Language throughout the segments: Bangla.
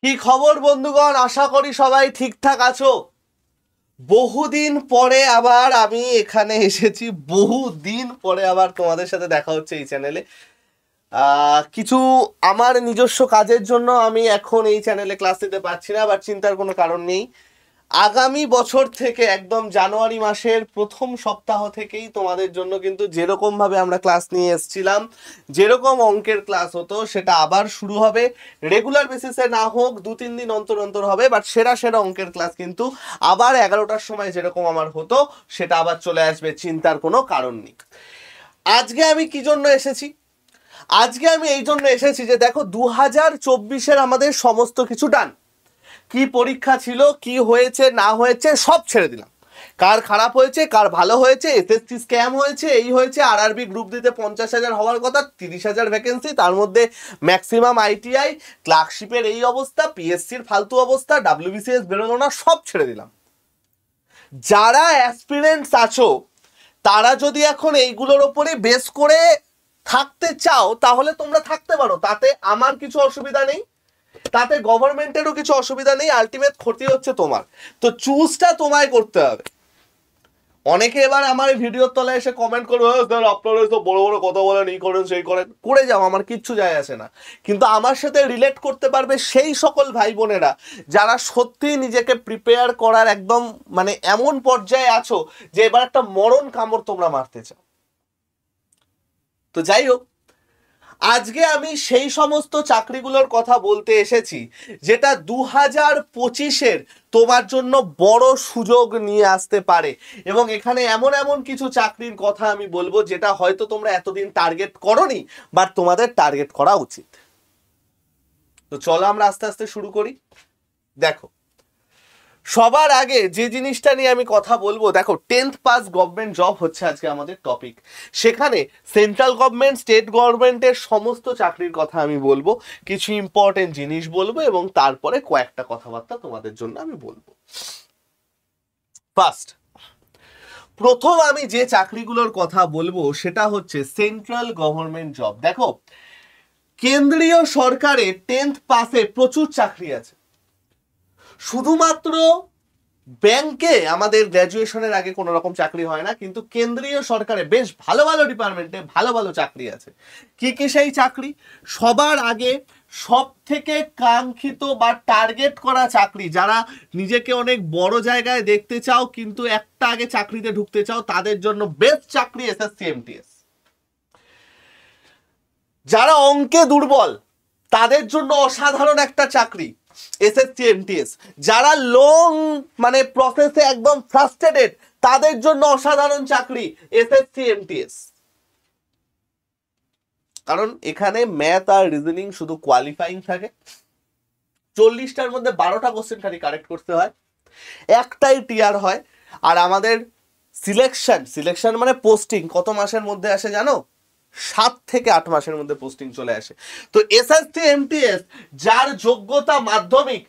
কি খবর বন্ধুগণ, আশা করি সবাই ঠিকঠাক আছো। বহুদিন পরে আবার আমি এখানে এসেছি, বহুদিন পরে আবার তোমাদের সাথে দেখা হচ্ছে এই চ্যানেলে। কিছু আমার নিজস্ব কাজের জন্য আমি এখন এই চ্যানেলে ক্লাস দিতে পারছি না, বাট চিন্তার কোনো কারণ নেই। আগামী বছর থেকে একদম জানুয়ারি মাসের প্রথম সপ্তাহ থেকেই তোমাদের জন্য কিন্তু যেরকম ভাবে আমরা ক্লাস নিয়ে এসেছিলাম, যেরকম অঙ্কের ক্লাস হতো সেটা আবার শুরু হবে। রেগুলার বেসিসে না হোক, 2-3 দিন অন্তর অন্তর হবে, বাট সেরা সেরা অঙ্কের ক্লাস কিন্তু আবার 11টার সময় যেরকম আমার হতো সেটা আবার চলে আসবে, চিন্তার কোনো কারণ নেই। আজকে আমি কি জন্য এসেছি? আজকে আমি এই জন্য এসেছি যে দেখো, 2024-এর আমাদের সমস্ত কিছু ডান। কি পরীক্ষা ছিল, কি হয়েছে না হয়েছে সব ছেড়ে দিলাম। কার খারাপ হয়েছে, কার ভালো হয়েছে, এসএসসি স্ক্যাম হয়েছে, এই হয়েছে, আরআরবি গ্রুপ দিতে 50,000 হওয়ার কথা, 30,000 ভ্যাকেন্সি, তার মধ্যে ম্যাক্সিমাম আইটিআই, ক্লার্কশিপের এই অবস্থা, পিএসসির ফালতু অবস্থা, ডাব্লিউবিসিএস বেরোলো না, সব ছেড়ে দিলাম। যারা অ্যাসপিরেন্টস আছো তারা যদি এখন এইগুলোর ওপরে বেস করে থাকতে চাও তাহলে তোমরা থাকতে পারো, তাতে আমার কিছু অসুবিধা নেই, তাতে গভর্নমেন্টেরও কিছু অসুবিধা নেই। আলটিমেট ক্ষতি হচ্ছে তোমার, তো চুজটা তোমায় করতে হবে। অনেকে এবার আমার ভিডিওর তলায় এসে কমেন্ট করবে, স্যার আপনারা তো বড় বড় কথা বলেন, এই করেন সেই করেন, করে যাও, আমার কিচ্ছু যায় আসে না। কিন্তু আমার সাথে রিলেট করতে পারবে সেই সকল ভাই বোনেরা যারা সত্যি নিজেকে প্রিপেয়ার করার একদম মানে এমন পর্যায়ে আছো যে এবার একটা মরণ কামড় তোমরা মারতে চাও। তো যাই হোক, আজকে আমি সেই সমস্ত চাকরিগুলোর কথা বলতে এসেছি যেটা 2025-এর তোমার জন্য বড় সুযোগ নিয়ে আসতে পারে, এবং এখানে এমন এমন কিছু চাকরির কথা আমি বলবো যেটা হয়তো তোমরা এতদিন টার্গেট করোনি, বাট তোমাদের টার্গেট করা উচিত। তো চলো আমরা আস্তে আস্তে শুরু করি। দেখো, সবার আগে যে জিনিসটা নিয়ে আমি কথা বলবো, দেখো 10th পাস গভর্নমেন্ট জব হচ্ছে আজকে আমাদের টপিক। সেখানে সেন্ট্রাল গভর্নমেন্ট, স্টেট গভর্নমেন্টের সমস্ত চাকরির কথা আমি বলবো, কিছু ইম্পর্টেন্ট জিনিস বলবো, এবং তারপরে কয়েকটা কথাবার্তা তোমাদের জন্য আমি বলবো। ফার্স্ট, প্রথম আমি যে চাকরিগুলোর কথা বলবো সেটা হচ্ছে সেন্ট্রাল গভর্নমেন্ট জব। দেখো, কেন্দ্রীয় সরকারের 10th পাসে প্রচুর চাকরি আছে। শুধুমাত্র ব্যাংকে আমাদের গ্র্যাজুয়েশনের আগে কোনো রকম চাকরি হয় না, কিন্তু কেন্দ্রীয় সরকারে বেশ ভালো ভালো ডিপার্টমেন্টে ভালো ভালো চাকরি আছে। কি কি সেই চাকরি? সবার আগে সব থেকে কাঙ্ক্ষিত বা টার্গেট করা চাকরি, যারা নিজেকে অনেক বড় জায়গায় দেখতে চাও কিন্তু একটা আগে চাকরিতে ঢুকতে চাও, তাদের জন্য বেস্ট চাকরি এসএসসি এমটিএস। যারা অঙ্কে দুর্বল তাদের জন্য অসাধারণ একটা চাকরি এসএসসি এমটিএস। যারা লং মানে প্রসেসে একদম ফ্রাস্ট্রেটেড তাদের জন্য অসাধারণ চাকরি এসএসসি এমটিএস। কারণ এখানে ম্যাথ আর রিজনিং শুধু কোয়ালিফাইং থাকে, 40টার মধ্যে 12টা কোশ্চেন খালি কারেক্ট করতে হয়, একটাই টিআর হয়। আর আমাদের সিলেকশন মানে পোস্টিং কত মাসের মধ্যে আসে জানো? 7 থেকে 8 মাসের মধ্যে পোস্টিং চলে আসে। তো এসএসসি এমটিএস যার যোগ্যতা মাধ্যমিক,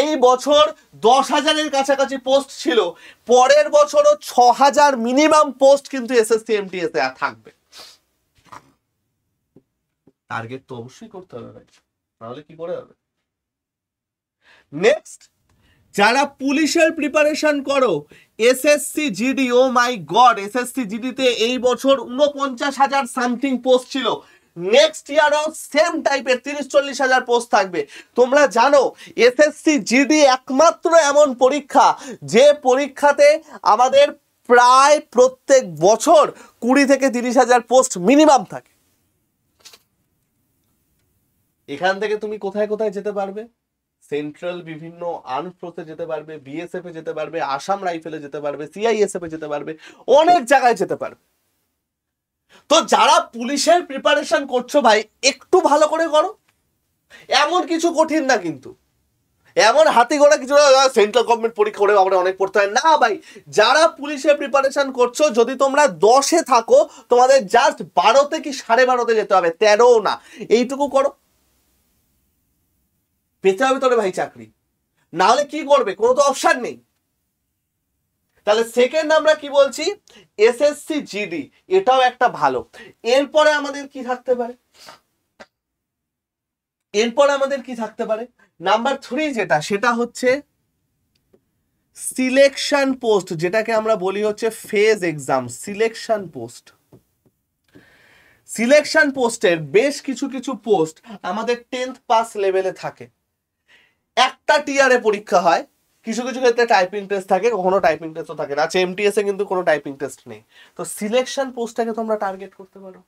এই বছর 10,000-এর কাছাকাছি পোস্ট ছিল, পরের বছরও 6,000 মিনিমাম পোস্ট কিন্তু এসএসসি এমটিএস এ থাকবে। টার্গেট তো অবশ্যই করতে হবে ভাই, নাহলে কি করে হবে? নেক্সট, যারা পুলিশের প্রিপারেশন করো, এসএসসি জিডি, ও মাই গড, এসএসসি জিডিতে এই বছর 49,000 সামথিং পোস্ট ছিল, নেক্সট ইয়ারও সেম টাইপের 30-40,000 পোস্ট থাকবে। তোমরা জানো এসএসসি জিডি একমাত্র এমন পরীক্ষা যে পরীক্ষাতে আমাদের প্রায় প্রত্যেক বছর 20 থেকে 30,000 পোস্ট মিনিমাম থাকে। এখান থেকে তুমি কোথায় কোথায় যেতে পারবে? সেন্ট্রাল বিভিন্ন আর্মড ফোর্সে যেতে পারবে, বিএসএফ এ যেতে পারবে, আসাম রাইফেলে যেতে পারবে, সিআইএসএফ এ যেতে পারবে, অনেক জায়গায় যেতে পারবে। তো যারা পুলিশের প্রিপারেশন করছো ভাই, একটু ভালো করে করো। এমন কিছু কঠিন না, কিন্তু এমন হাতি ঘোড়া কিছু সেন্ট্রাল গভর্নমেন্ট পরীক্ষা করে আমরা অনেক পড়তে হয় না ভাই। যারা পুলিশের প্রিপারেশন করছো, যদি তোমরা 10-এ থাকো, তোমাদের জাস্ট 12তে কি 12.5-তে যেতে হবে, 13ও না, এইটুকু করো, পেতে হবে তোরে ভাই চাকরি। না হলে কি করবে? কোনো তো অপশন নেই। তাহলে সেকেন্ড আমরা কি বলছি? এসএসসি জিডি, এটাও একটা ভালো। এরপরে আমাদের কি থাকতে পারে? এরপর আমাদের কি থাকতে পারে, নাম্বার 3 যেটা, সেটা হচ্ছে সিলেকশন পোস্ট, যেটাকে আমরা বলি হচ্ছে phase exam. Selection post, selection পোস্টের বেশ কিছু কিছু পোস্ট আমাদের 10th পাস লেভেলে থাকে। একটা টিয়ারে পরীক্ষা হয়, কিছু কিছু ক্ষেত্রে টাইপিং টেস্ট থাকে, কখনো টাইপিং টেস্টও থাকে না। আচ্ছা, এমটিএস এ কিন্তু কোনো টাইপিং টেস্ট নেই। তো সিলেকশন পোস্টটাকে তোমরা টার্গেট করতে পারো।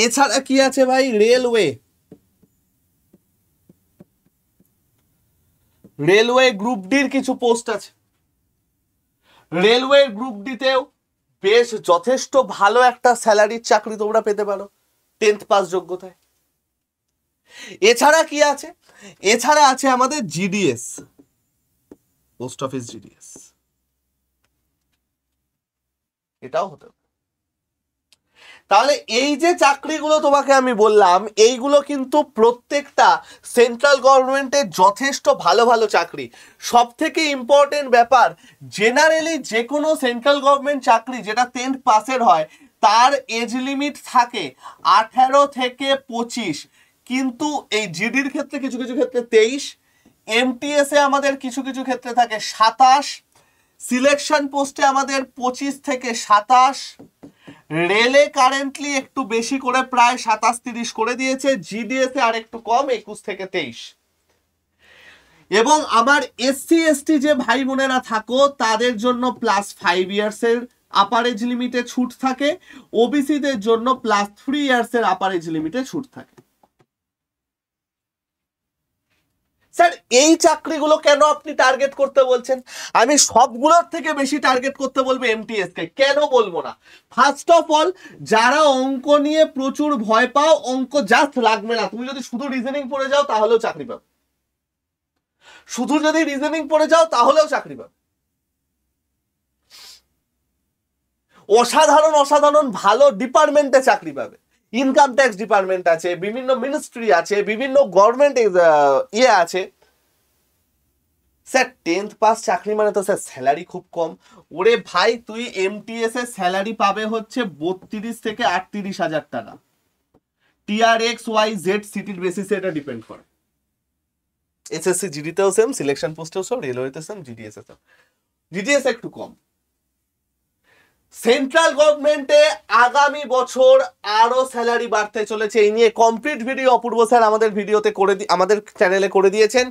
এছাড়া কি আছে ভাই, রেলওয়ে, রেলওয়ে গ্রুপ ডির কিছু পোস্ট আছে। রেলওয়ে গ্রুপ ডিতেও বেশ যথেষ্ট ভালো একটা স্যালারির চাকরি তোমরা পেতে পারো 10th পাস যোগ্যতায়। এছাড়া কি আছে, এছাড়া আছে আমাদের জিডিএস, পোস্ট অফিস জিডিএস, এটাও হতে পারে। তাহলে এই যে চাকরিগুলো তোমাকে আমি বললাম, এইগুলো কিন্তু প্রত্যেকটা সেন্ট্রাল গভর্নমেন্টের যথেষ্ট ভালো ভালো চাকরি। সব থেকে ইম্পর্টেন্ট ব্যাপার, জেনারেলি যে কোনো সেন্ট্রাল গভর্নমেন্ট চাকরি যেটা 10th পাসের হয়, তার এজ লিমিট থাকে 18 থেকে 25, কিন্তু এই জিডির ক্ষেত্রে কিছু কিছু ক্ষেত্রে 23, এমটিএস এ আমাদের কিছু কিছু ক্ষেত্রে থাকে 27, সিলেকশন পোস্টে আমাদের 25 থেকে 27, রেলে কারেন্টলি একটু বেশি করে প্রায় 27-30 করে দিয়েছে, জিডিএস এ আর একটু কম 21 থেকে 23। এবং আমার এসসি এসটি যে ভাই বোনেরা থাকো তাদের জন্য +5 ইয়ার্সের আপার এজ লিমিটে ছুট থাকে, ওবিসিদের জন্য +3 ইয়ার্সের আপার এজ লিমিটে ছুট থাকে। স্যার এই চাকরিগুলো কেন আপনি টার্গেট করতে বলছেন? আমি সবগুলোর থেকে বেশি টার্গেট করতে বলবো এমটিএস কে। কেন বলবো না? ফার্স্ট অফ অল, যারা অঙ্ক নিয়ে প্রচুর ভয় পাও, অঙ্ক জাস্ট লাগবে না, তুমি যদি শুধু রিজনিং পড়ে যাও তাহলেও চাকরি পাবে। শুধু যদি রিজনিং পড়ে যাও তাহলেও চাকরি পাবে। অসাধারণ অসাধারণ ভালো ডিপার্টমেন্টে চাকরি পাবে। ইনকাম ট্যাক্স ডিপার্টমেন্ট আছে, বিভিন্ন মিনিস্ট্রি আছে, বিভিন্ন গভর্নমেন্ট ইয়ে আছে। স্যার 10th পাস চাকরি মানে তো স্যার স্যালারি খুব কম। ওরে ভাই, তুই এমটিএস এর স্যালারি পাবে হচ্ছে 32 থেকে 38 হাজার টাকা। টিআরএক্স ওয়াই জেড সিটির বেসিসে এটা ডিপেন্ড করে। এসএসসি জিডিতেও সেম, সিলেকশন পোস্টেও সেম, রেলওয়েতে সেম, জিডিএস এ সেম। জিডিএস একটু কম। সেন্ট্রাল গভর্নমেন্টে আগামী বছর আরো স্যালারি বাড়তে চলেছে। এই নিয়ে কমপ্লিট ভিডিও অপূর্ব স্যার আমাদের ভিডিওতে আমাদের চ্যানেলে করে দিয়েছেন।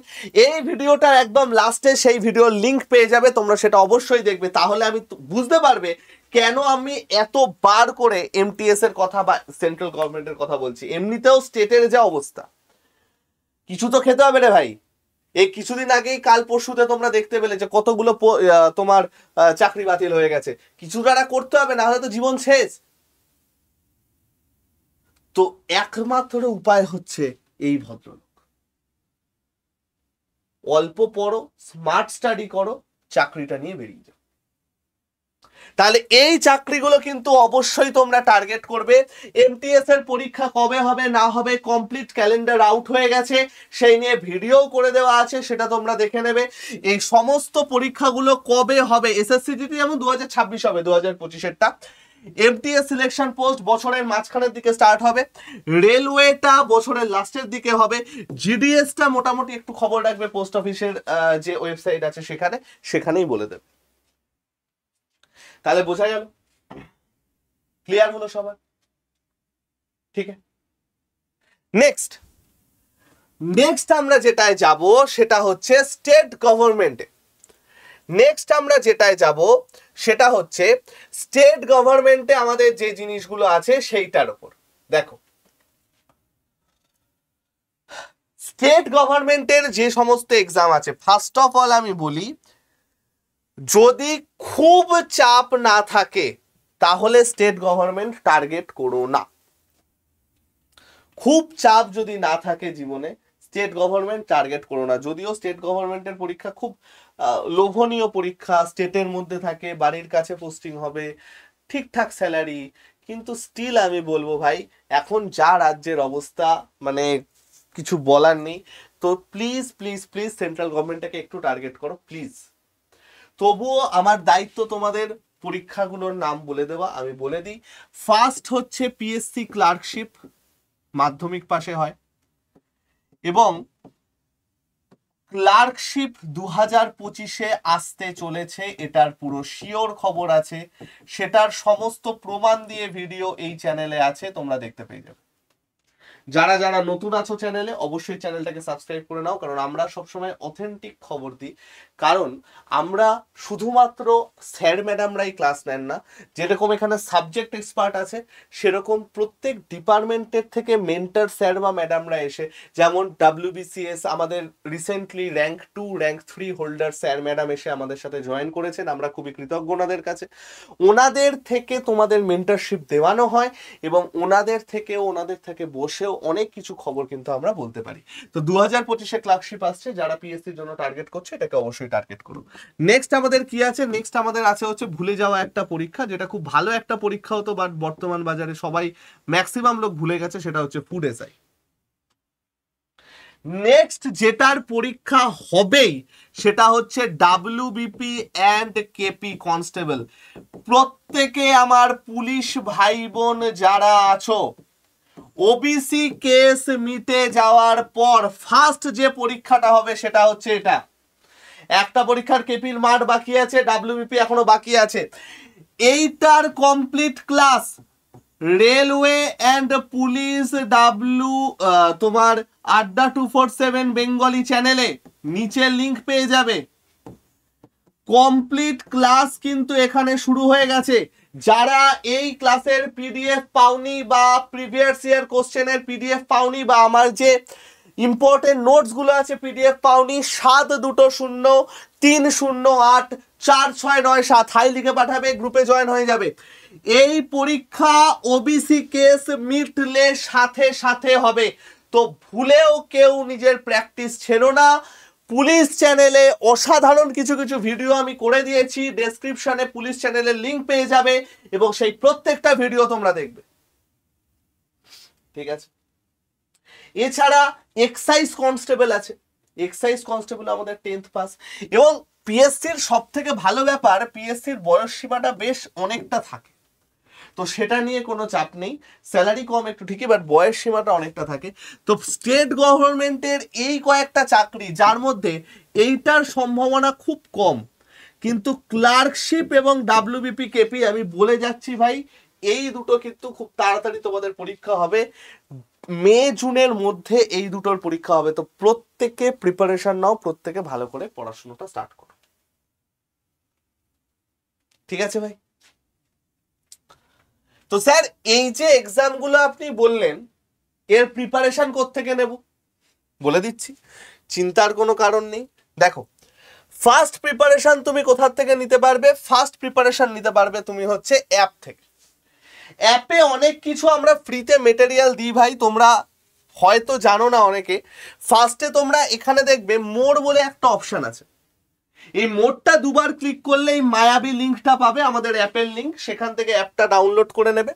এই ভিডিওটার একদম লাস্টে সেই ভিডিওর লিংক পেয়ে যাবে, তোমরা সেটা অবশ্যই দেখবে। তাহলে আমি বুঝতে পারবে কেন আমি এতবার করে এমটিএস এর কথা বা সেন্ট্রাল গভর্নমেন্টের কথা বলছি। এমনিতেও স্টেটের যা অবস্থা, কিছু তো খেতে হবে রে ভাই। এই কিছুদিন আগেই কাল পরশুতে তোমরা দেখতে পেলে যে কতগুলো তোমার চাকরি বাতিল হয়ে গেছে। কিছু তারা করতে হবে, না হলে তো জীবন শেষ। তো একমাত্র উপায় হচ্ছে এই ভদ্রলোক, অল্প পড়ো, স্মার্ট স্টাডি করো, চাকরিটা নিয়ে বেরিয়ে যাও। তাহলে এই চাকরিগুলো কিন্তু অবশ্যই তোমরা টার্গেট করবে। এমটিএস এর পরীক্ষা কবে হবে না হবে কমপ্লিট ক্যালেন্ডার আউট হয়ে গেছে, সেই নিয়ে ভিডিও করে দেওয়া আছে, সেটা তোমরা দেখে নেবে। এই সমস্ত পরীক্ষাগুলো কবে হবে, এসএসসিজিটি যেমন 2026 হবে, 2025-এরটা। এমটিএস সিলেকশন পোস্ট বছরের মাঝখানের দিকে স্টার্ট হবে, রেলওয়েটা বছরের লাস্টের দিকে হবে, জিডিএসটা মোটামুটি একটু খবর রাখবে পোস্ট অফিসের যে ওয়েবসাইট আছে সেখানেই বলে দেবে। তাহলে বোঝা গেল, ক্লিয়ার হলো সবার? ঠিক আছে, নেক্সট আমরা যেটায় যাব সেটা হচ্ছে স্টেট গভর্নমেন্টে। নেক্সট আমরা যেটায় যাব সেটা হচ্ছে স্টেট গভর্নমেন্টে আমাদের যে জিনিসগুলো আছে সেইটার উপর। দেখো, স্টেট গভর্নমেন্টের যে সমস্ত এক্সাম আছে, ফার্স্ট অফ অল আমি বলি, যদি খুব চাপ না থাকে তাহলে স্টেট গভর্নমেন্ট টার্গেট করো না। খুব চাপ যদি না থাকে জীবনে, স্টেট গভর্নমেন্ট টার্গেট করো না। যদিও স্টেট গভর্নমেন্টের পরীক্ষা খুব লোভনীয় পরীক্ষা, স্টেটের মধ্যে থাকে, বাড়ির কাছে পোস্টিং হবে, ঠিকঠাক স্যালারি, কিন্তু স্টিল আমি বলবো ভাই, এখন যা রাজ্যের অবস্থা, মানে কিছু বলার নেই। তো প্লিজ প্লিজ প্লিজ সেন্ট্রাল গভর্নমেন্টটাকে একটু টার্গেট করো প্লিজ। তবুও আমার দায়িত্ব তোমাদের পরীক্ষাগুলোর নাম বলে দেওয়া, আমি বলে দিই। ফার্স্ট হচ্ছে পিএসসি ক্লার্কশিপ, মাধ্যমিক পাশে হয়। এবং ক্লার্কশিপ 2025-এ আসতে চলেছে, এটার পুরো শিওর খবর আছে, সেটার সমস্ত প্রমাণ দিয়ে ভিডিও এই চ্যানেলে আছে, তোমরা দেখতে পেয়ে যাবে। যারা যারা নতুন আছো চ্যানেলে, অবশ্যই চ্যানেলটাকে সাবস্ক্রাইব করে নাও, কারণ আমরা সবসময় অথেন্টিক খবর দিই। কারণ আমরা শুধুমাত্র স্যার ম্যাডামরাই ক্লাস নেন না, যেরকম এখানে সাবজেক্ট এক্সপার্ট আছে সেরকম প্রত্যেক ডিপার্টমেন্টের থেকে মেন্টর স্যার বা ম্যাডামরা এসে, যেমন WBCS আমাদের recently rank 2 rank 3 holder sir madam এসে আমাদের সাথে জয়েন করেছেন, আমরা খুবই কৃতজ্ঞ ওনাদের কাছে। ওনাদের থেকে তোমাদের মেন্টরশিপ দেওয়ানো হয় এবং ওনাদের থেকে বসেও অনেক কিছু খবর কিন্তু আমরা বলতে পারি। তো 2025-এ ক্লার্কশিপ আসছে, যারা পিএসসির জন্য টার্গেট করছে এটাকে অবশ্যই টার্গেট করুন। নেক্সট আমাদের কি আছে? নেক্সট আমাদের আছে হচ্ছে ভুলে যাওয়া একটা পরীক্ষা, যেটা খুব ভালো একটা পরীক্ষা হতো, বাট বর্তমান বাজারে সবাই ম্যাক্সিমাম লোক ভুলে গেছে, সেটা হচ্ছে ফুড এসআই। নেক্সট যেটার পরীক্ষা হবেই সেটা হচ্ছে WBP অ্যান্ড কেপি কনস্টেবল। প্রত্যেকে আমার পুলিশ ভাই বোন যারা আছো, ওবিসি কেস মিটে যাওয়ার পর ফার্স্ট যে পরীক্ষাটা হবে সেটা হচ্ছে এটা। একটা পরীক্ষার কেপির মাঠ বাকি আছে, WBP এখনো বাকি আছে। এইটার complete class railway and police তোমার আড্ডা 247 বেঙ্গলি চ্যানেলে নিচে লিংক পেয়ে যাবে। কমপ্লিট ক্লাস কিন্তু এখানে শুরু হয়ে গেছে। যারা এই ক্লাসের পিডিএফ পাওনি বা প্রিভিয়াস ইয়ার কোশ্চেনের পিডিএফ পাওনি বা আমার যে ইম্পর্টেন্ট নোটস গুলো আছে পিডিএফ পাওনি, 7203084697 হাই লিখে পাঠাবে, গ্রুপে জয়েন হয়ে যাবে। এই পরীক্ষা ওবিসি কেস মিটলে সাথে সাথে হবে, তো ভুলেও কেউ নিজের প্র্যাকটিস ছেড়ো না। পুলিশ চ্যানেলে অসাধারণ কিছু কিছু ভিডিও আমি করে দিয়েছি, ডেসক্রিপশনে পুলিশ চ্যানেলের লিংক পেয়ে যাবে এবং সেই প্রত্যেকটা ভিডিও তোমরা দেখবে, ঠিক আছে? এছাড়া এক্সাইজ কনস্টেবল আছে, এক্সাইজ কনস্টেবল আমাদের 10th পাস। এবং পিএসসির সব থেকে ভালো ব্যাপার, পিএসসির বয়স সীমাটা বেশ অনেকটা থাকে, তো সেটা নিয়ে কোনো চাপ নেই। স্যালারি কম একটু ঠিকই, বাট বয়স সীমাটা অনেকটা থাকে। তো স্টেট গভর্নমেন্টের এই কয়েকটা চাকরি যার মধ্যে এইটার সম্ভাবনা খুব কম, কিন্তু ক্লার্কশিপ এবং WBP কেপি আমি বলে যাচ্ছি ভাই, এই দুটো কিন্তু খুব তাড়াতাড়ি তোমাদের পরীক্ষা হবে, মে জুনের মধ্যে এই দুটোর পরীক্ষা হবে। তো প্রত্যেকে প্রিপারেশন নাও, প্রত্যেকে ভালো করে পড়াশোনাটা স্টার্ট করো, ঠিক আছে ভাই? তো স্যার এই যে এক্সামগুলো আপনি বললেন, এর প্রিপারেশন কোত্থেকে নেব বলে দিচ্ছি, চিন্তার কোনো কারণ নেই। দেখো, ফার্স্ট প্রিপারেশন তুমি কোথা থেকে নিতে পারবে? ফার্স্ট প্রিপারেশন নিতে পারবে তুমি হচ্ছে অ্যাপ থেকে। অ্যাপে অনেক কিছু আমরা ফ্রিতে মেটেরিয়াল দিই ভাই, তোমরা হয়তো জানো না অনেকে। ফার্স্টে তোমরা এখানে দেখবে মোর বলে একটা অপশন আছে, এই মোডটা দুবার ক্লিক করলে এই মায়াবী লিঙ্কটা পাবে, আমাদের অ্যাপের লিঙ্ক, সেখান থেকে অ্যাপটা ডাউনলোড করে নেবে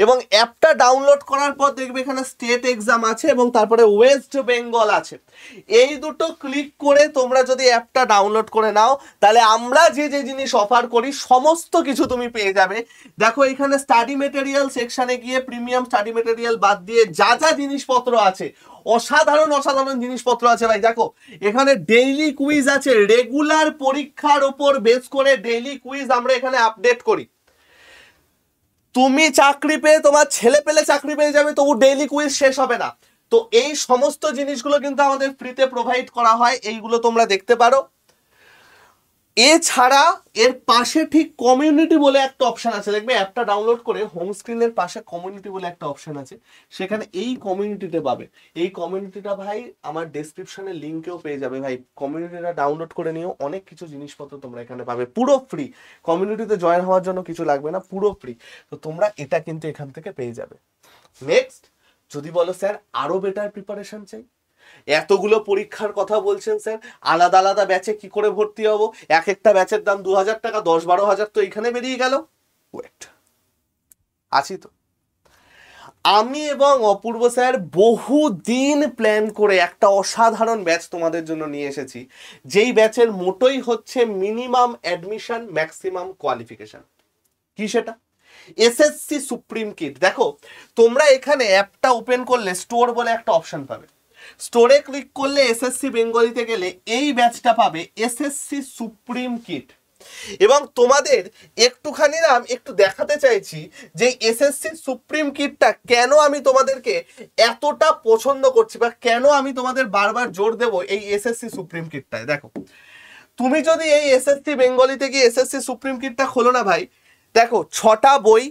এবং অ্যাপটা ডাউনলোড করার পর দেখবে এখানে স্টেট এক্সাম আছে এবং তারপরে ওয়েস্ট বেঙ্গল আছে। এই দুটো ক্লিক করে তোমরা যদি অ্যাপটা ডাউনলোড করে নাও, তাহলে আমরা যে যে জিনিস অফার করি সমস্ত কিছু তুমি পেয়ে যাবে। দেখো এখানে স্টাডি মেটেরিয়াল সেকশনে গিয়ে প্রিমিয়াম স্টাডি মেটেরিয়াল বাদ দিয়ে যা যা জিনিসপত্র আছে, অসাধারণ অসাধারণ জিনিসপত্র আছে ভাই। দেখো এখানে ডেইলি কুইজ আছে, রেগুলার পরীক্ষার উপর বেস করে ডেইলি কুইজ আমরা এখানে আপডেট করি। তুমি চাকরি পেয়ে, তোমার ছেলে পেলে চাকরি পেয়ে যাবে, তবু ডেইলি কুইজ শেষ হবে না। তো এই সমস্ত জিনিসগুলো কিন্তু আমাদের ফ্রিতে প্রোভাইড করা হয়, এইগুলো তোমরা দেখতে পারো। এছাড়া এর পাশে ঠিক কমিউনিটি বলে একটা অপশন আছে, দেখবে অ্যাপটা ডাউনলোড করে হোম স্ক্রিনের পাশে কমিউনিটি বলে একটা অপশন আছে, সেখানে এই কমিউনিটিতে পাবে। এই কমিউনিটিটা ভাই আমার ডেসক্রিপশনে লিঙ্কেও পেয়ে যাবে ভাই, কমিউনিটিটা ডাউনলোড করে নিও, অনেক কিছু জিনিসপত্র তোমরা এখানে পাবে পুরো ফ্রি। কমিউনিটিতে জয়েন হওয়ার জন্য কিছু লাগবে না, পুরো ফ্রি। তো তোমরা এটা কিন্তু এখান থেকে পেয়ে যাবে। নেক্সট, যদি বলো স্যার আরো বেটার প্রিপারেশন চাই, এতগুলো পরীক্ষার কথা বলছেন স্যার, আলাদা আলাদা ব্যাচে কি করে ভর্তি হব? এক একটা ব্যাচের দাম 2000 টাকা, 10-12 হাজার তো এখানে বেরিয়ে গেল। ওয়েট, আছি তো আমি এবং অপূর্ব স্যার বহুদিন প্ল্যান করে একটা অসাধারণ ব্যাচ তোমাদের জন্য নিয়ে এসেছি, যেই ব্যাচের মোটোই হচ্ছে মিনিমাম অ্যাডমিশন ম্যাক্সিমাম কোয়ালিফিকেশন। কি সেটা? SSC supreme kit. দেখো তোমরা এখানে অ্যাপটা ওপেন করলে স্টোর বলে একটা অপশন পাবে, স্টোরে ক্লিক করলে এসএসসি বেঙ্গলিতে গেলে এই ব্যাচটা পাবে, এসএসসি সুপ্রিম কিট। এবং তোমাদের একটুখানি না আমি একটু দেখাতে চাইছি যে এসএসসি সুপ্রিম কিটটা কেন আমি তোমাদেরকে এতটা পছন্দ করছি, বা কেন আমি তোমাদের বারবার জোর দেব এই এসএসসি সুপ্রিম কিটটায়। দেখো, তুমি যদি এই এসএসসি বেঙ্গলি থেকে এসএসসি সুপ্রিম কিটটা খোলো না ভাই, দেখো 6টা বই,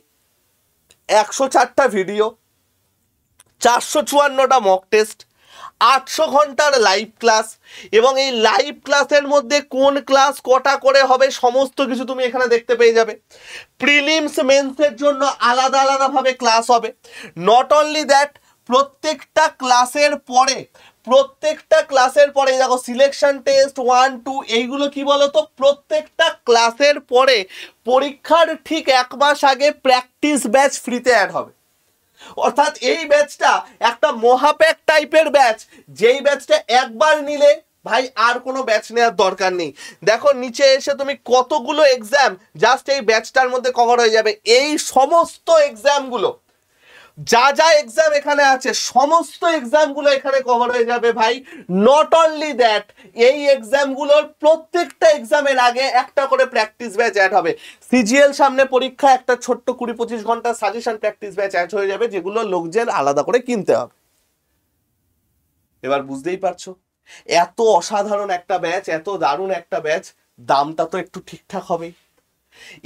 104টা ভিডিও, 454টা মক টেস্ট, 800 ঘন্টার লাইভ ক্লাস, এবং এই লাইভ ক্লাসের মধ্যে কোন ক্লাস কটা করে হবে সমস্ত কিছু তুমি এখানে দেখতে পেয়ে যাবে। প্রিলিমস মেন্সের জন্য আলাদা আলাদাভাবে ক্লাস হবে। নট অনলি দ্যাট, প্রত্যেকটা ক্লাসের পরে দেখো সিলেকশন টেস্ট 1, 2 এইগুলো কি বলতো, প্রত্যেকটা ক্লাসের পরে পরীক্ষার ঠিক 1 মাস আগে প্র্যাকটিস ব্যাচ ফ্রিতে অ্যাড হবে। অর্থাৎ এই ব্যাচটা একটা মহাপ্যাক টাইপের ব্যাচ, যেই ব্যাচটা একবার নিলে ভাই আর কোনো ব্যাচ নেওয়ার দরকার নেই। দেখো নিচে এসে তুমি কতগুলো এক্সাম জাস্ট এই ব্যাচটার মধ্যে কভার হয়ে যাবে। এই সমস্ত এক্সামগুলো, যা যা এক্সাম এখানে আছে সমস্ত এক্সামগুলো এখানে কভার হয়ে যাবে ভাই। নট অনলি দ্যাট, এই এক্সামগুলোর প্রত্যেকটা এক্সামের আগে একটা করে প্র্যাকটিস ব্যাচ অ্যাড হবে। সিজিএল সামনে পরীক্ষা, একটা ছোট্ট 20-25 ঘন্টা সাজেশন প্র্যাকটিস ব্যাচ অ্যাড হয়ে যাবে, যেগুলো লোকজন আলাদা করে কিনতে হবে। এবার বুঝতেই পারছো এত অসাধারণ একটা ব্যাচ, এত দারুণ একটা ব্যাচ, দামটা তো একটু ঠিকঠাক হবেই।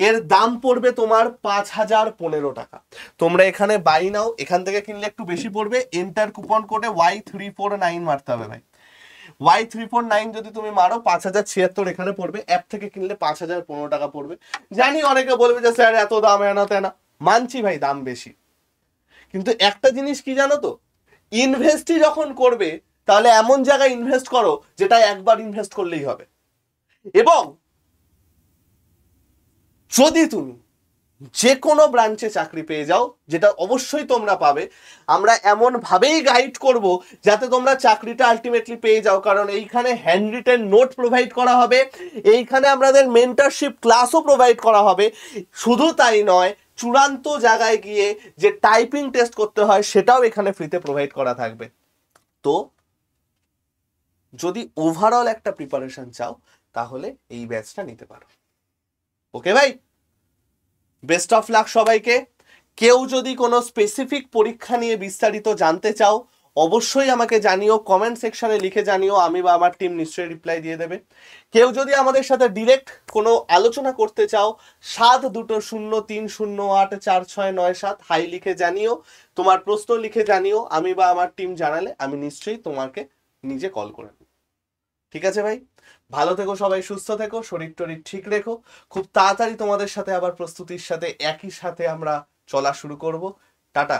এর দাম পড়বে তোমার 5015 টাকা। তোমরা এখানে বাই নাও, এখান থেকে কিনলে একটু বেশি পড়বে। এন্টার কুপন কোডে Y349 মারতে হবে ভাই। Y349 যদি তুমি মারো 5076 এখানে পড়বে। অ্যাপ থেকে কিনলে 5015 টাকা পড়বে। জানি অনেকে বলবে যে স্যার এত দাম, এনা তেনা, মানছি ভাই দাম বেশি, কিন্তু একটা জিনিস কি জানো তো, ইনভেস্টই যখন করবে তাহলে এমন জায়গায় ইনভেস্ট করো যেটা একবার ইনভেস্ট করলেই হবে। এবং যদি তুমি যে কোনো ব্রাঞ্চে চাকরি পেয়ে যাও, যেটা অবশ্যই তোমরা পাবে, আমরা এমন ভাবেই গাইড করব যাতে তোমরা চাকরিটা আলটিমেটলি পেয়ে যাও। কারণ এইখানে হ্যান্ড রিটেন নোট প্রোভাইড করা হবে, এইখানে আমাদের মেন্টরশিপ ক্লাসও প্রোভাইড করা হবে। শুধু তাই নয়, চূড়ান্ত জায়গায় গিয়ে যে টাইপিং টেস্ট করতে হয় সেটাও এখানে ফ্রিতে প্রোভাইড করা থাকবে। তো যদি ওভারঅল একটা প্রিপারেশন চাও তাহলে এই ব্যাচটা নিতে পারো। ওকে ভাই, বেস্ট অফ লাক সবাইকে। কেউ যদি কোনো স্পেসিফিক পরীক্ষা নিয়ে বিস্তারিত জানতে চাও অবশ্যই আমাকে জানিও, কমেন্ট সেকশনে লিখে জানিও, আমি বা আমার টিম নিশ্চয়ই রিপ্লাই দিয়ে দেবে। কেউ যদি আমাদের সাথে ডিরেক্ট কোনো আলোচনা করতে চাও 7203084697 হাই লিখে জানিও, তোমার প্রশ্ন লিখে জানিও, আমি বা আমার টিম জানালে আমি নিশ্চয়ই তোমাকে নিজে কল করে নেব। ঠিক আছে ভাই, ভালো থেকো সবাই, সুস্থ থেকো, শরীর টরীর ঠিক রেখো। খুব তাড়াতাড়ি তোমাদের সাথে আবার প্রস্তুতির সাথে একই সাথে আমরা চলা শুরু করব। টাটা।